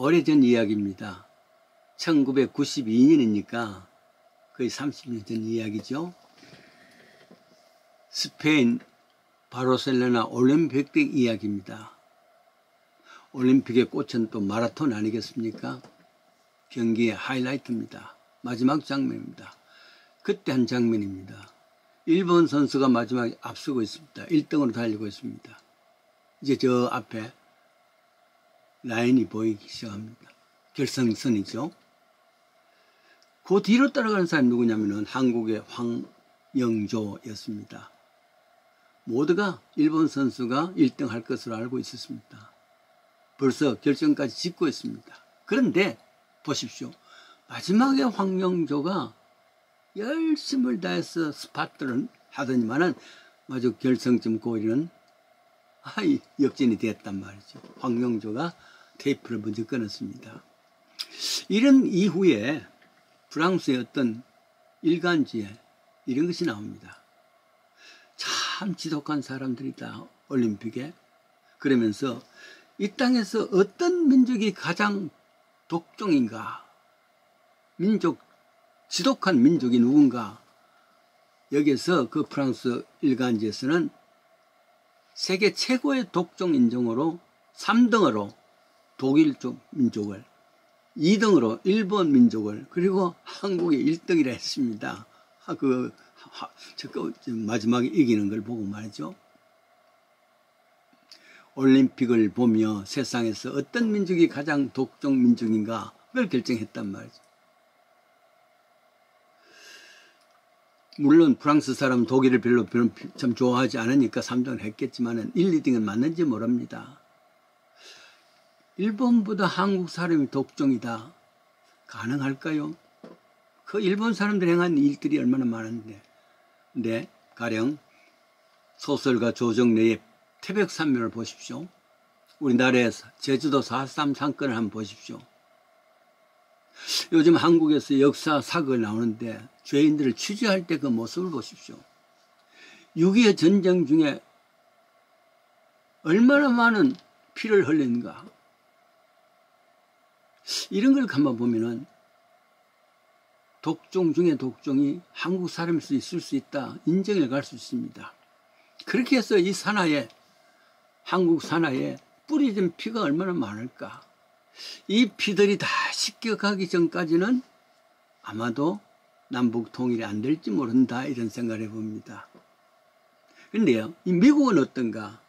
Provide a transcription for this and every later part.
오래전 이야기입니다. 1992년이니까 거의 30년 전 이야기죠. 스페인 바르셀로나 올림픽 때 이야기입니다. 올림픽의 꽃은 또 마라톤 아니겠습니까? 경기의 하이라이트입니다. 마지막 장면입니다. 그때 한 장면입니다. 일본 선수가 마지막에 앞서고 있습니다. 1등으로 달리고 있습니다. 이제 저 앞에 라인이 보이기 시작합니다. 결승선이죠. 그 뒤로 따라가는 사람이 누구냐면은 한국의 황영조였습니다. 모두가 일본 선수가 1등 할 것으로 알고 있었습니다. 벌써 결정까지 짓고 있습니다. 그런데 보십시오. 마지막에 황영조가 열심을 다해서 스파트를 하더니만은 마저 결승점 고리는 역전이 되었단 말이죠. 황영조가 테이프를 먼저 끊었습니다. 이런 이후에 프랑스의 어떤 일간지에 이런 것이 나옵니다. 참 지독한 사람들이다, 올림픽에. 그러면서 이 땅에서 어떤 민족이 가장 독종인가, 지독한 민족이 누군가. 여기서 그 프랑스 일간지에서는 세계 최고의 독종 인종으로 3등으로 독일족 민족을, 2등으로 일본 민족을, 그리고 한국의 1등이라 했습니다. 마지막에 이기는 걸 보고 말이죠. 올림픽을 보며 세상에서 어떤 민족이 가장 독종 민족인가 그걸 결정했단 말이죠. 물론 프랑스 사람은 독일을 별로 참 좋아하지 않으니까 3등을 했겠지만 1, 2등은 맞는지 모릅니다. 일본보다 한국 사람이 독종이다. 가능할까요? 그 일본 사람들이 행한 일들이 얼마나 많은데. 근데 가령 소설가 조정래의 태백산면을 보십시오. 우리나라의 제주도 4.3 사건을 한번 보십시오. 요즘 한국에서 역사 사극이 나오는데 죄인들을 취재할 때 그 모습을 보십시오. 6.25 전쟁 중에 얼마나 많은 피를 흘리는가. 이런 걸 가만 보면은 독종 중에 독종이 한국 사람일 수 있을 수 있다. 인정해 갈 수 있습니다. 그렇게 해서 이 산하에, 한국 산하에 뿌리진 피가 얼마나 많을까. 이 피들이 다 씻겨가기 전까지는 아마도 남북 통일이 안 될지 모른다, 이런 생각을 해봅니다. 그런데요, 이 미국은 어떤가?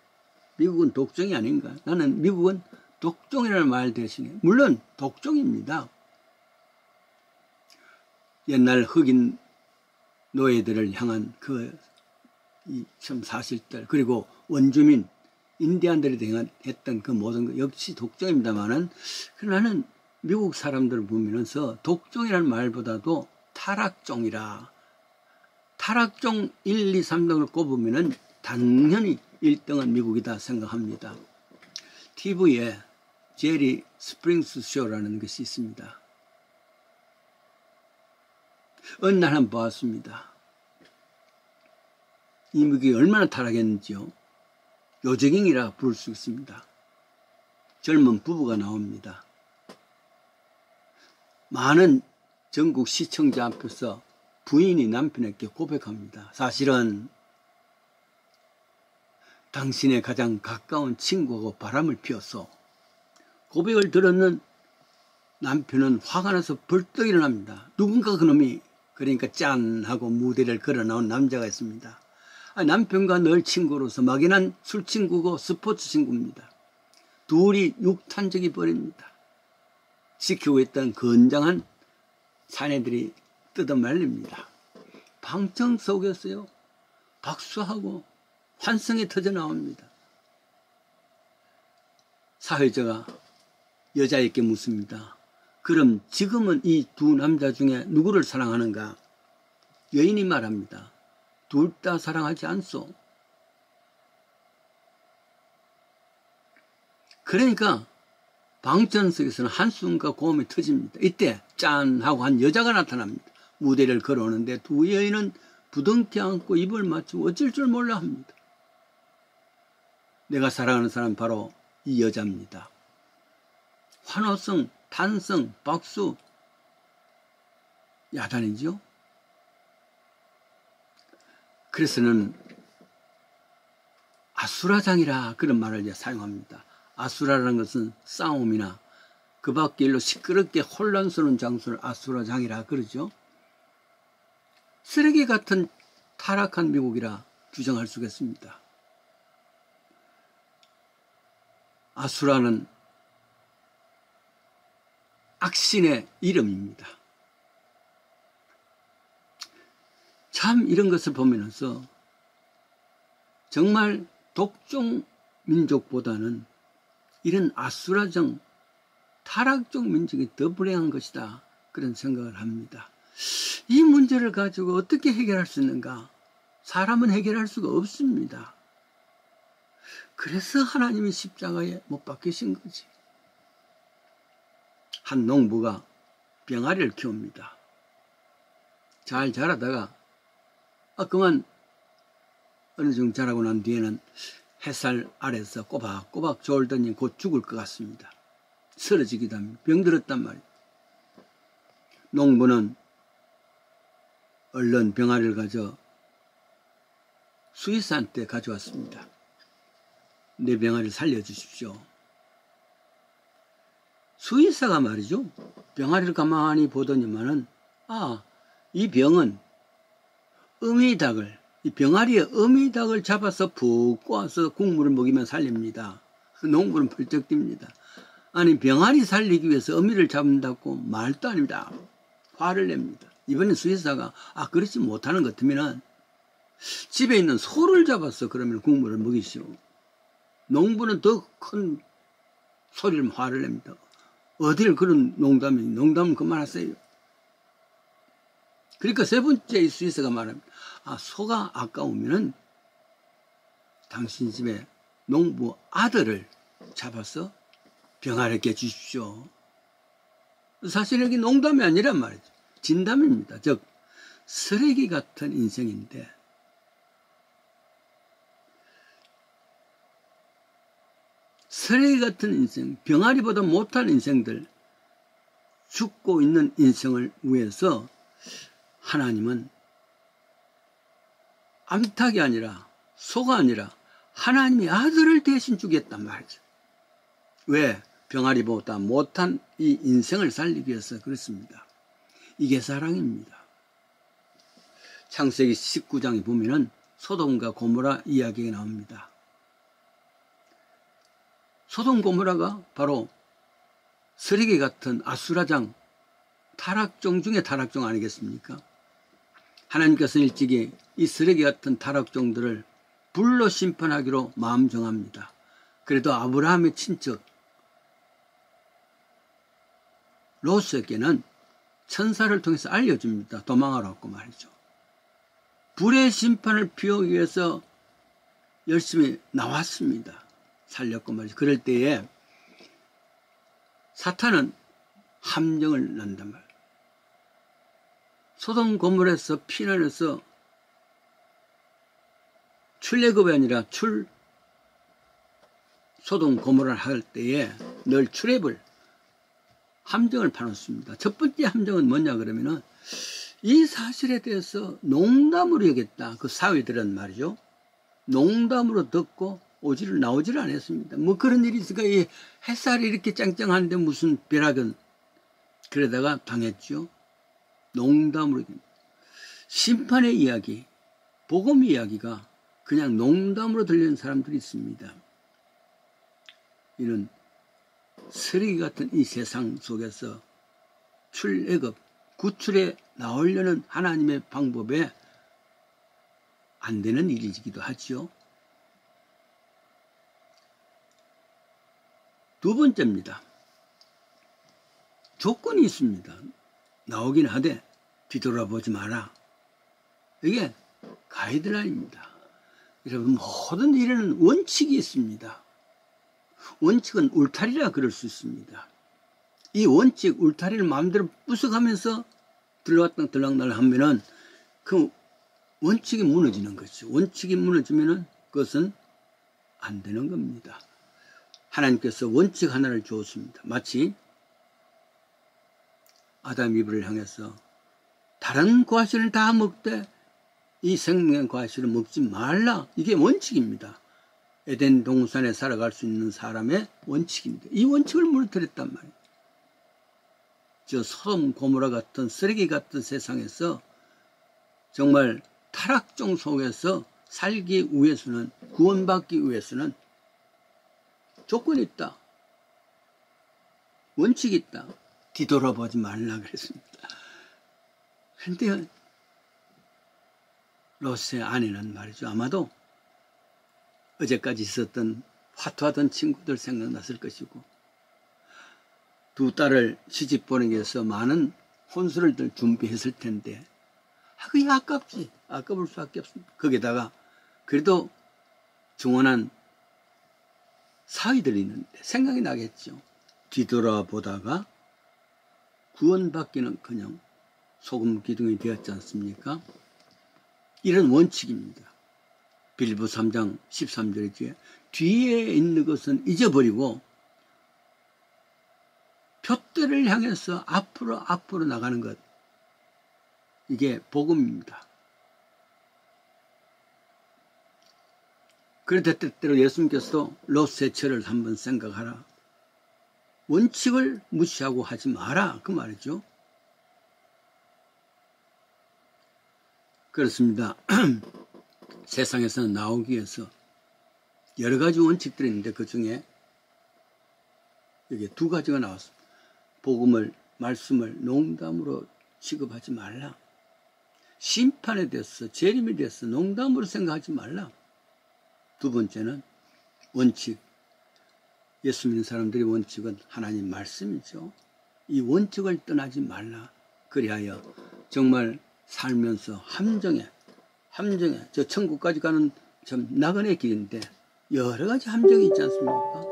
미국은 독종이 아닌가? 나는 미국은 독종이라는 말 대신에, 물론 독종입니다. 옛날 흑인 노예들을 향한 참 사실들, 그리고 원주민 인디안들에 대한 했던 그 모든 것 역시 독종입니다만은, 나는 미국 사람들을 보면서 독종이라는 말보다도 타락종이라, 타락종 1, 2, 3등을 꼽으면은 당연히 1등은 미국이다 생각합니다. TV에 제리 스프링스 쇼라는 것이 있습니다. 어느 날 한번 보았습니다. 이 미국이 얼마나 타락했는지요. 요정행이라 부를 수 있습니다. 젊은 부부가 나옵니다. 많은 전국 시청자 앞에서 부인이 남편에게 고백합니다. 사실은 당신의 가장 가까운 친구하고 바람을 피웠어. 고백을 들었는 남편은 화가 나서 벌떡 일어납니다. 누군가 그놈이, 그러니까 짠 하고 무대를 걸어 나온 남자가 있습니다. 남편과 늘 친구로서 막연한 술친구고 스포츠 친구입니다. 둘이 육탄적이 벌입니다. 지키고 있던 건장한 사내들이 뜯어말립니다. 방청 속에서요, 박수하고 환성이 터져 나옵니다. 사회자가 여자에게 묻습니다. 그럼 지금은 이 두 남자 중에 누구를 사랑하는가? 여인이 말합니다. 둘 다 사랑하지 않소. 그러니까 방청석에서는 한숨과 고음이 터집니다. 이때 짠 하고 한 여자가 나타납니다. 무대를 걸어오는데 두 여인은 부둥켜 안고 입을 맞추고 어쩔 줄 몰라 합니다. 내가 사랑하는 사람 바로 이 여자입니다. 환호성, 탄성, 박수, 야단이죠. 그래서는 아수라장이라 그런 말을 이제 사용합니다. 아수라라는 것은 싸움이나 그 밖에 일로 시끄럽게 혼란스러운 장소를 아수라장이라 그러죠. 쓰레기 같은 타락한 미국이라 규정할 수 있겠습니다. 아수라는 악신의 이름입니다. 참 이런 것을 보면서 정말 독종 민족보다는 이런 아수라정 타락적 민족이 더 불행한 것이다, 그런 생각을 합니다. 이 문제를 가지고 어떻게 해결할 수 있는가? 사람은 해결할 수가 없습니다. 그래서 하나님이 십자가에 못 박히신 거지. 한 농부가 병아리를 키웁니다. 잘 자라다가 그만 어느 정도 자라고 난 뒤에는 햇살 아래서 꼬박꼬박 졸더니 곧 죽을 것 같습니다. 쓰러지기도 합니다. 병들었단 말이에요. 농부는 얼른 병아리를 가져 수의사한테 가져왔습니다. 내 병아리를 살려주십시오. 수의사가 말이죠, 병아리를 가만히 보더니만은 이 병은 어미닭을, 이 병아리에 어미닭을 잡아서 푹 꼬아서 국물을 먹이면 살립니다. 농부는 벌쩍 뜁니다. 아니, 병아리 살리기 위해서 어미를 잡는다고? 말도 아닙니다. 화를 냅니다. 이번엔 수의사가 그렇지 못하는 것 같으면 집에 있는 소를 잡아서 그러면 국물을 먹이시오. 농부는 더 큰 소리로 화를 냅니다. 어딜 그런 농담은 그만하세요. 그러니까 세 번째 이 수의사가 말합니다. 소가 아까우면은 당신 집에 농부 아들을 잡아서 병아리께 주십시오. 사실 여기 농담이 아니란 말이죠. 진담입니다. 즉 쓰레기 같은 인생인데 쓰레기 같은 인생, 병아리보다 못한 인생들, 죽고 있는 인생을 위해서 하나님은 암탉이 아니라 소가 아니라 하나님이 아들을 대신 주겠단 말이죠. 왜? 병아리보다 못한 이 인생을 살리기 위해서 그렇습니다. 이게 사랑입니다. 창세기 19장에 보면은 소돔과 고모라 이야기가 나옵니다. 소돔 고모라가 바로 쓰레기 같은 아수라장, 타락종 중에 타락종 아니겠습니까? 하나님께서 일찍이 이 쓰레기 같은 타락종들을 불로 심판하기로 마음 정합니다. 그래도 아브라함의 친척 롯에게는 천사를 통해서 알려줍니다. 도망하라고 말이죠. 불의 심판을 피하기 위해서 열심히 나왔습니다. 살렸고 말이죠. 그럴 때에 사탄은 함정을 난단 말이에요. 소돔 고모라에서 피난해서 출애굽이 아니라 소돔 고모라를 할 때에 늘 출애굽을 함정을 파놓습니다. 첫 번째 함정은 뭐냐 그러면은 이 사실에 대해서 농담으로 여겼다. 그 사회들은 말이죠. 농담으로 듣고 나오지를 않았습니다. 뭐 그런 일이 있을까? 이 햇살이 이렇게 짱짱한데 무슨 벼락은. 그러다가 당했죠. 농담으로. 심판의 이야기, 복음 이야기가 그냥 농담으로 들리는 사람들이 있습니다. 이런 쓰레기 같은 이 세상 속에서 출애굽, 구출에 나오려는 하나님의 방법에 안 되는 일이기도 하죠. 두 번째입니다. 조건이 있습니다. 나오긴 하되 뒤돌아보지 마라. 이게 가이드라인입니다. 여러분, 모든 일에는 원칙이 있습니다. 원칙은 울타리라 그럴 수 있습니다. 이 원칙, 울타리를 마음대로 부숴가면서 들락날락 하면은 그 원칙이 무너지는 거죠. 원칙이 무너지면은 그것은 안 되는 겁니다. 하나님께서 원칙 하나를 주었습니다. 마치 아담 이브를 향해서 다른 과실을 다 먹되 이 생명의 과실을 먹지 말라. 이게 원칙입니다. 에덴 동산에 살아갈 수 있는 사람의 원칙입니다. 이 원칙을 무너뜨렸단 말이에요. 저 소돔 고모라 같은 쓰레기 같은 세상에서 정말 타락종 속에서 살기 위해서는, 구원받기 위해서는 조건이 있다. 원칙이 있다. 뒤돌아보지 말라 그랬습니다. 그런데 롯의 아내는 말이죠. 아마도 어제까지 있었던 화투하던 친구들 생각났을 것이고, 두 딸을 시집 보내기 위해서 많은 혼수를 준비했을 텐데, 그게 아깝지. 아까울 수밖에 없습니다. 거기다가 그래도 중원한 사위들이 있는데 생각이 나겠죠. 뒤돌아보다가 구원받기는 그냥 소금 기둥이 되었지 않습니까? 이런 원칙입니다. 빌립보 3장 13절이지. 뒤에 있는 것은 잊어버리고 표대를 향해서 앞으로 나가는 것. 이게 복음입니다. 그런데 때때로 예수님께서도 롯의 처를 한번 생각하라. 원칙을 무시하고 하지 마라. 그 말이죠. 그렇습니다. 세상에서 나오기 위해서 여러 가지 원칙들이 있는데 그 중에 여기 두 가지가 나왔습니다. 복음을, 말씀을 농담으로 취급하지 말라. 심판에 대해서, 재림에 대해서 농담으로 생각하지 말라. 두 번째는 원칙. 예수 믿는 사람들의 원칙은 하나님 말씀이죠. 이 원칙을 떠나지 말라. 그리하여 정말 살면서 함정에 저 천국까지 가는 참 나그네 길인데 여러 가지 함정이 있지 않습니까?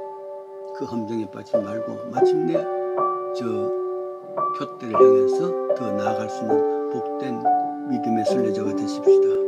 그 함정에 빠지지 말고 마침내 저 표대를 향해서 더 나아갈 수 있는 복된 믿음의 순례자가 되십시다.